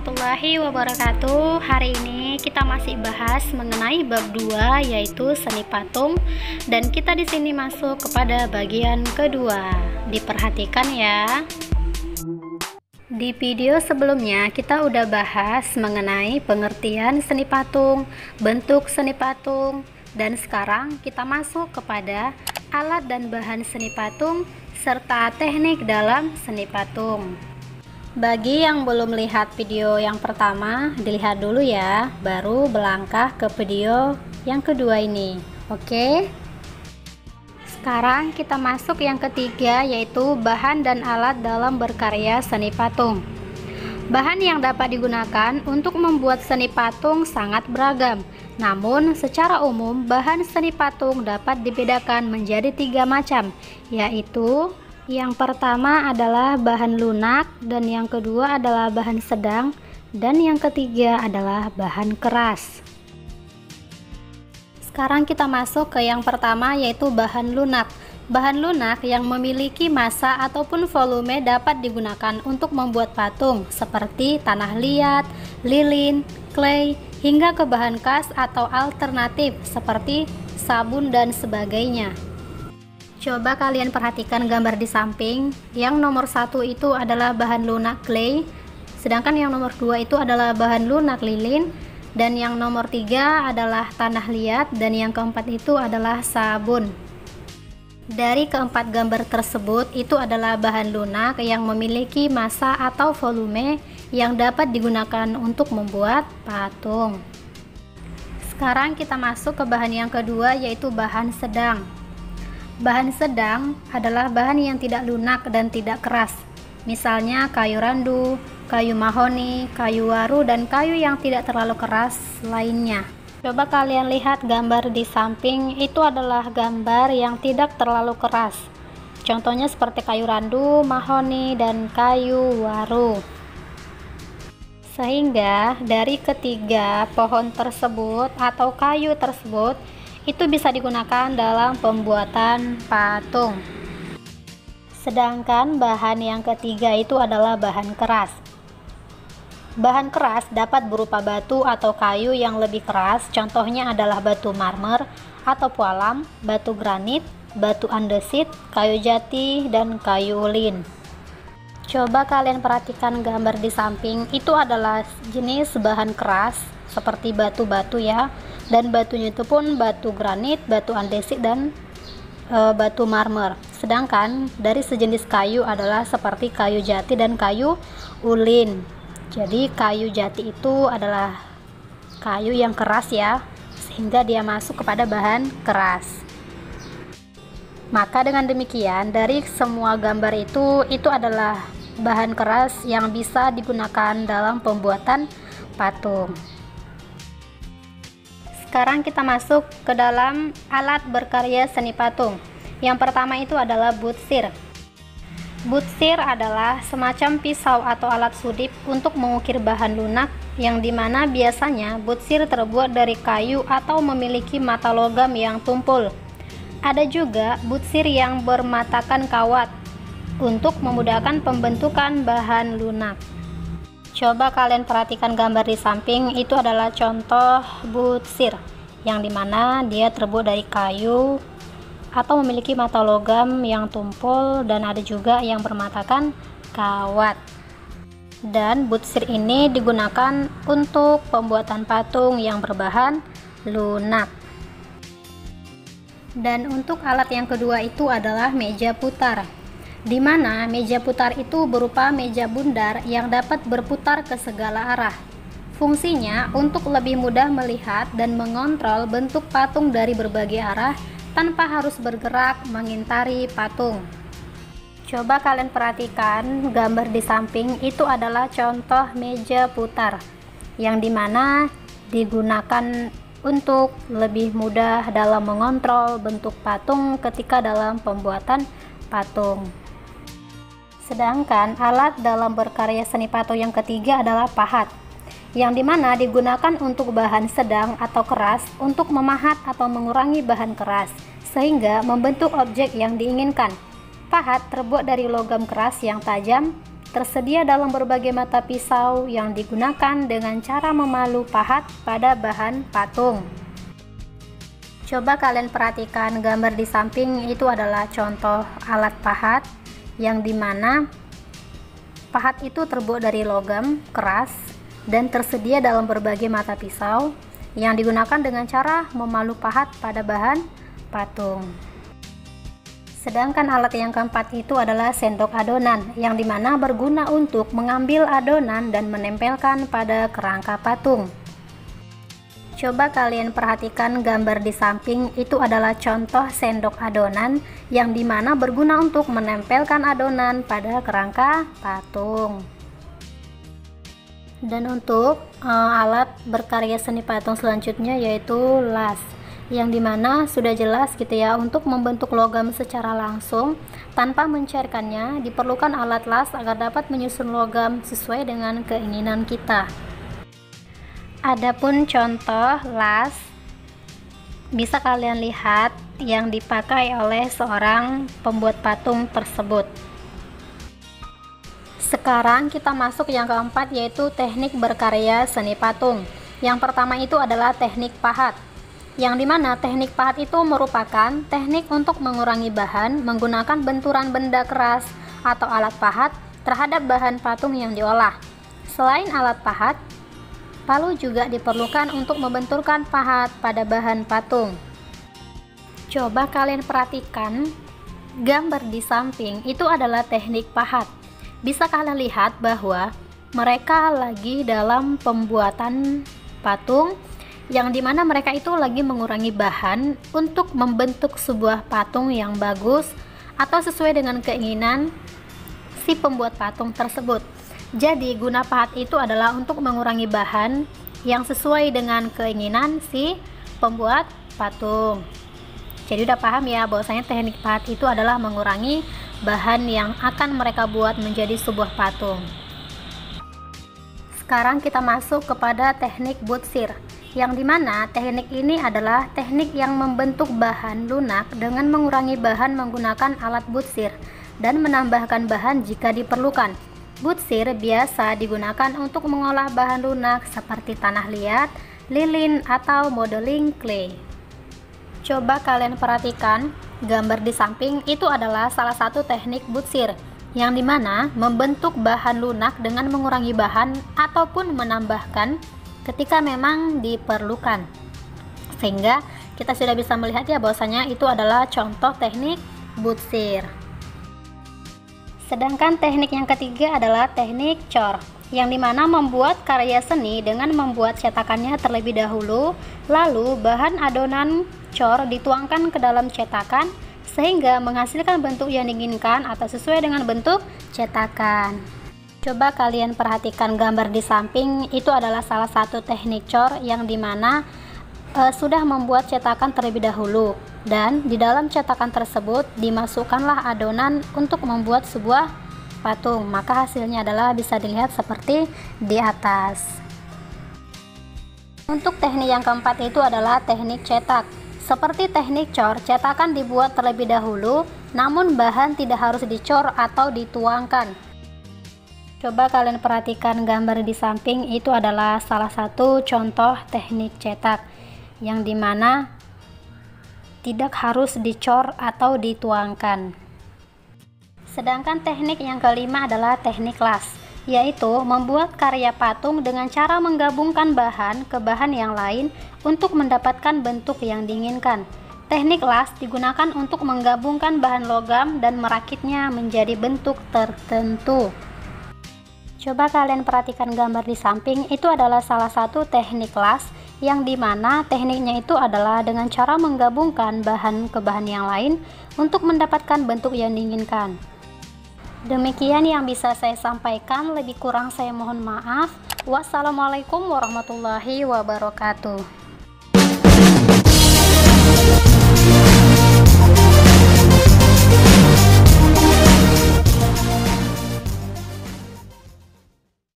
warahmatullahi wabarakatuh. Hari ini kita masih bahas mengenai bab 2 yaitu seni patung, dan kita di sini masuk kepada bagian kedua. Diperhatikan ya. Di video sebelumnya kita udah bahas mengenai pengertian seni patung, bentuk seni patung, dan sekarang kita masuk kepada alat dan bahan seni patung serta teknik dalam seni patung. Bagi yang belum lihat video yang pertama, dilihat dulu ya, baru berlangkah ke video yang kedua ini. Oke? Sekarang kita masuk yang ketiga, yaitu bahan dan alat dalam berkarya seni patung. Bahan yang dapat digunakan untuk membuat seni patung sangat beragam. Namun, secara umum, bahan seni patung dapat dibedakan menjadi 3 macam, yaitu yang pertama adalah bahan lunak, dan yang kedua adalah bahan sedang, dan yang ketiga adalah bahan keras. Sekarang kita masuk ke yang pertama, yaitu bahan lunak. Bahan lunak yang memiliki massa ataupun volume dapat digunakan untuk membuat patung seperti tanah liat, lilin, clay, hingga ke bahan khas atau alternatif seperti sabun dan sebagainya. Coba kalian perhatikan gambar di samping. Yang nomor 1 itu adalah bahan lunak clay, sedangkan yang nomor 2 itu adalah bahan lunak lilin, dan yang nomor 3 adalah tanah liat, dan yang keempat itu adalah sabun. Dari keempat gambar tersebut, itu adalah bahan lunak yang memiliki massa atau volume yang dapat digunakan untuk membuat patung. Sekarang kita masuk ke bahan yang kedua, yaitu bahan sedang. Bahan sedang adalah bahan yang tidak lunak dan tidak keras, misalnya kayu randu, kayu mahoni, kayu waru, dan kayu yang tidak terlalu keras lainnya. Coba kalian lihat gambar di samping, itu adalah gambar yang tidak terlalu keras. Contohnya seperti kayu randu, mahoni, dan kayu waru. Sehingga dari ketiga pohon tersebut atau kayu tersebut itu bisa digunakan dalam pembuatan patung. Sedangkan bahan yang ketiga itu adalah bahan keras. Bahan keras dapat berupa batu atau kayu yang lebih keras, contohnya adalah batu marmer atau pualam, batu granit, batu andesit, kayu jati, dan kayu ulin. Coba kalian perhatikan gambar di samping, itu adalah jenis bahan keras seperti batu-batu ya, dan batunya itu pun batu granit, batu andesit, dan batu marmer. Sedangkan dari sejenis kayu adalah seperti kayu jati dan kayu ulin. Jadi kayu jati itu adalah kayu yang keras ya, sehingga dia masuk kepada bahan keras. Maka dengan demikian, dari semua gambar itu adalah bahan keras yang bisa digunakan dalam pembuatan patung. Sekarang kita masuk ke dalam alat berkarya seni patung. Yang pertama itu adalah butsir. Butsir adalah semacam pisau atau alat sudip untuk mengukir bahan lunak, yang dimana biasanya butsir terbuat dari kayu atau memiliki mata logam yang tumpul. Ada juga butsir yang bermatakan kawat untuk memudahkan pembentukan bahan lunak. Coba kalian perhatikan gambar di samping, itu adalah contoh butsir yang dimana dia terbuat dari kayu atau memiliki mata logam yang tumpul, dan ada juga yang bermatakan kawat. Dan butsir ini digunakan untuk pembuatan patung yang berbahan lunak. Dan untuk alat yang kedua itu adalah meja putar, di mana meja putar itu berupa meja bundar yang dapat berputar ke segala arah. Fungsinya untuk lebih mudah melihat dan mengontrol bentuk patung dari berbagai arah tanpa harus bergerak mengintari patung. Coba kalian perhatikan gambar di samping, itu adalah contoh meja putar yang dimana digunakan untuk lebih mudah dalam mengontrol bentuk patung ketika dalam pembuatan patung. Sedangkan alat dalam berkarya seni patung yang ketiga adalah pahat, yang dimana digunakan untuk bahan sedang atau keras untuk memahat atau mengurangi bahan keras sehingga membentuk objek yang diinginkan. Pahat terbuat dari logam keras yang tajam tersedia dalam berbagai mata pisau yang digunakan dengan cara memalu pahat pada bahan patung. Coba kalian perhatikan gambar di samping, itu adalah contoh alat pahat yang dimana pahat itu terbuat dari logam keras dan tersedia dalam berbagai mata pisau yang digunakan dengan cara memalu pahat pada bahan patung. Sedangkan alat yang keempat itu adalah sendok adonan yang dimana berguna untuk mengambil adonan dan menempelkan pada kerangka patung. Coba kalian perhatikan gambar di samping, itu adalah contoh sendok adonan yang dimana berguna untuk menempelkan adonan pada kerangka patung. Dan untuk alat berkarya seni patung selanjutnya yaitu las, yang dimana sudah jelas gitu ya, untuk membentuk logam secara langsung tanpa mencairkannya diperlukan alat las agar dapat menyusun logam sesuai dengan keinginan kita. Adapun contoh las bisa kalian lihat yang dipakai oleh seorang pembuat patung tersebut. Sekarang kita masuk yang keempat yaitu teknik berkarya seni patung. Yang pertama itu adalah teknik pahat, yang dimana teknik pahat itu merupakan teknik untuk mengurangi bahan menggunakan benturan benda keras atau alat pahat terhadap bahan patung yang diolah. Selain alat pahat, palu juga diperlukan untuk membenturkan pahat pada bahan patung. Coba kalian perhatikan gambar di samping, itu adalah teknik pahat. Bisa kalian lihat bahwa mereka lagi dalam pembuatan patung, yang dimana mereka itu lagi mengurangi bahan untuk membentuk sebuah patung yang bagus atau sesuai dengan keinginan si pembuat patung tersebut. Jadi guna pahat itu adalah untuk mengurangi bahan yang sesuai dengan keinginan si pembuat patung. Jadi udah paham ya bahwasanya teknik pahat itu adalah mengurangi bahan yang akan mereka buat menjadi sebuah patung. Sekarang kita masuk kepada teknik butsir, yang dimana teknik ini adalah teknik yang membentuk bahan lunak dengan mengurangi bahan menggunakan alat butsir dan menambahkan bahan jika diperlukan. Butsir biasa digunakan untuk mengolah bahan lunak seperti tanah liat, lilin, atau modeling clay. Coba kalian perhatikan gambar di samping, itu adalah salah satu teknik butsir, yang dimana membentuk bahan lunak dengan mengurangi bahan ataupun menambahkan ketika memang diperlukan. Sehingga kita sudah bisa melihat ya bahwasanya itu adalah contoh teknik butsir. Sedangkan teknik yang ketiga adalah teknik cor, yang dimana membuat karya seni dengan membuat cetakannya terlebih dahulu, lalu bahan adonan cor dituangkan ke dalam cetakan sehingga menghasilkan bentuk yang diinginkan atau sesuai dengan bentuk cetakan. Coba kalian perhatikan gambar di samping, itu adalah salah satu teknik cor yang dimana sudah membuat cetakan terlebih dahulu, dan di dalam cetakan tersebut dimasukkanlah adonan untuk membuat sebuah patung. Maka hasilnya adalah bisa dilihat seperti di atas. Untuk teknik yang keempat itu adalah teknik cetak. Seperti teknik cor, cetakan dibuat terlebih dahulu, namun bahan tidak harus dicor atau dituangkan. Coba kalian perhatikan gambar di samping, itu adalah salah satu contoh teknik cetak, yang dimana tidak harus dicor atau dituangkan. Sedangkan teknik yang kelima adalah teknik las, yaitu membuat karya patung dengan cara menggabungkan bahan ke bahan yang lain untuk mendapatkan bentuk yang diinginkan. Teknik las digunakan untuk menggabungkan bahan logam dan merakitnya menjadi bentuk tertentu. Coba kalian perhatikan gambar di samping, itu adalah salah satu teknik las, yang dimana tekniknya itu adalah dengan cara menggabungkan bahan ke bahan yang lain untuk mendapatkan bentuk yang diinginkan. Demikian yang bisa saya sampaikan, lebih kurang saya mohon maaf. Wassalamualaikum warahmatullahi wabarakatuh.